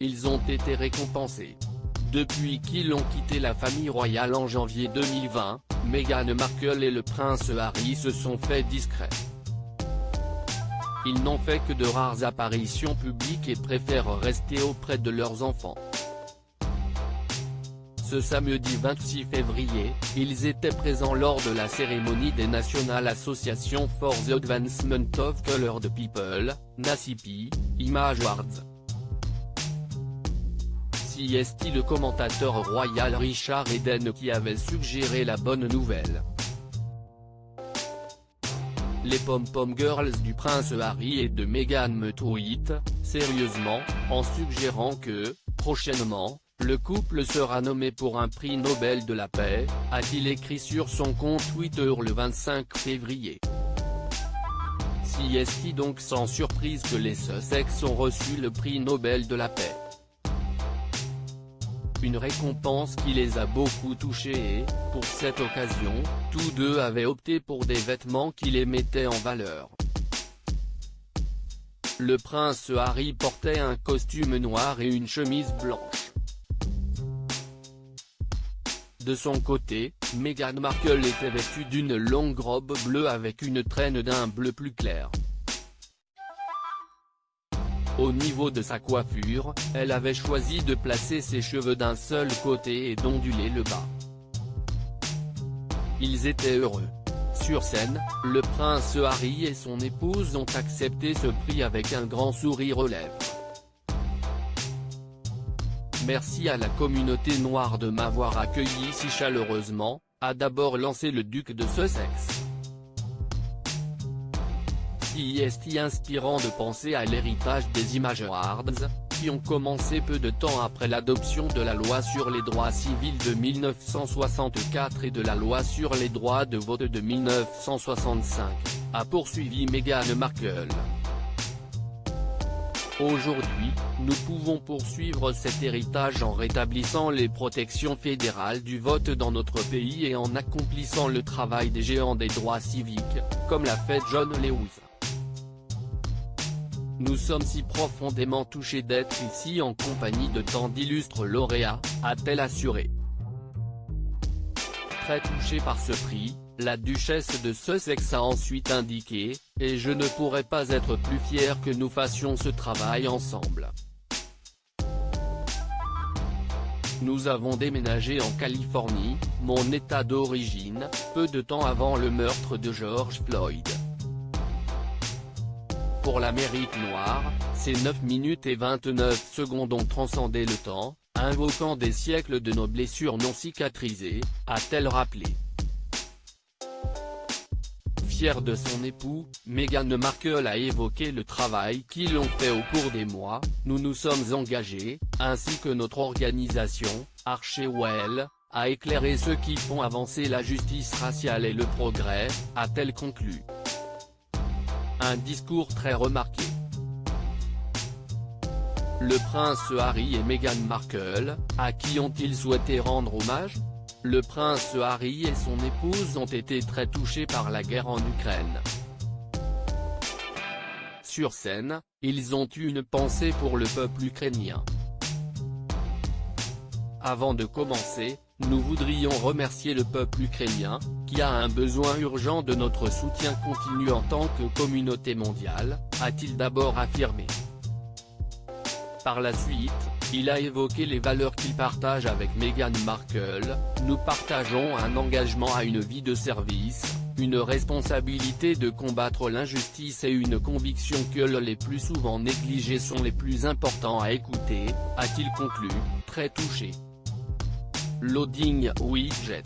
ils ont été récompensés. Depuis qu'ils ont quitté la famille royale en janvier 2020, Meghan Markle et le prince Harry se sont fait discrets. Ils n'ont fait que de rares apparitions publiques et préfèrent rester auprès de leurs enfants. Ce samedi 26 février, ils étaient présents lors de la cérémonie des National Association for the Advancement of Colored People, NAACP, Image Awards. CST le commentateur royal Richard Eden qui avait suggéré la bonne nouvelle. Les pom-pom girls du prince Harry et de Meghan me tweetent, sérieusement, en suggérant que, prochainement, le couple sera nommé pour un prix Nobel de la paix, a-t-il écrit sur son compte Twitter le 25 février. CST donc sans surprise que les Sussex ont reçu le prix Nobel de la paix. Une récompense qui les a beaucoup touchés et, pour cette occasion, tous deux avaient opté pour des vêtements qui les mettaient en valeur. Le prince Harry portait un costume noir et une chemise blanche. De son côté, Meghan Markle était vêtue d'une longue robe bleue avec une traîne d'un bleu plus clair. Au niveau de sa coiffure, elle avait choisi de placer ses cheveux d'un seul côté et d'onduler le bas. Ils étaient heureux. Sur scène, le prince Harry et son épouse ont accepté ce prix avec un grand sourire aux lèvres. Merci à la communauté noire de m'avoir accueilli si chaleureusement, a d'abord lancé le duc de Sussex. CST inspirant de penser à l'héritage des Image Awards, qui ont commencé peu de temps après l'adoption de la loi sur les droits civils de 1964 et de la loi sur les droits de vote de 1965, a poursuivi Meghan Markle. Aujourd'hui, nous pouvons poursuivre cet héritage en rétablissant les protections fédérales du vote dans notre pays et en accomplissant le travail des géants des droits civiques, comme l'a fait John Lewis. Nous sommes si profondément touchés d'être ici en compagnie de tant d'illustres lauréats, a-t-elle assuré. Très touchée par ce prix, la duchesse de Sussex a ensuite indiqué, et je ne pourrais pas être plus fière que nous fassions ce travail ensemble. Nous avons déménagé en Californie, mon état d'origine, peu de temps avant le meurtre de George Floyd. Pour l'Amérique noire, ces 9 minutes et 29 secondes ont transcendé le temps, invoquant des siècles de nos blessures non cicatrisées, a-t-elle rappelé. Fière de son époux, Meghan Markle a évoqué le travail qu'ils ont fait au cours des mois, nous nous sommes engagés, ainsi que notre organisation, Archewell, à éclairer ceux qui font avancer la justice raciale et le progrès, a-t-elle conclu. Un discours très remarqué. Le prince Harry et Meghan Markle, à qui ont-ils souhaité rendre hommage? Le prince Harry et son épouse ont été très touchés par la guerre en Ukraine. Sur scène, ils ont eu une pensée pour le peuple ukrainien. Avant de commencer, nous voudrions remercier le peuple ukrainien, qui a un besoin urgent de notre soutien continu en tant que communauté mondiale, a-t-il d'abord affirmé. Par la suite, il a évoqué les valeurs qu'il partage avec Meghan Markle, nous partageons un engagement à une vie de service, une responsabilité de combattre l'injustice et une conviction que les plus souvent négligés sont les plus importants à écouter, a-t-il conclu, très touché. Loading widget.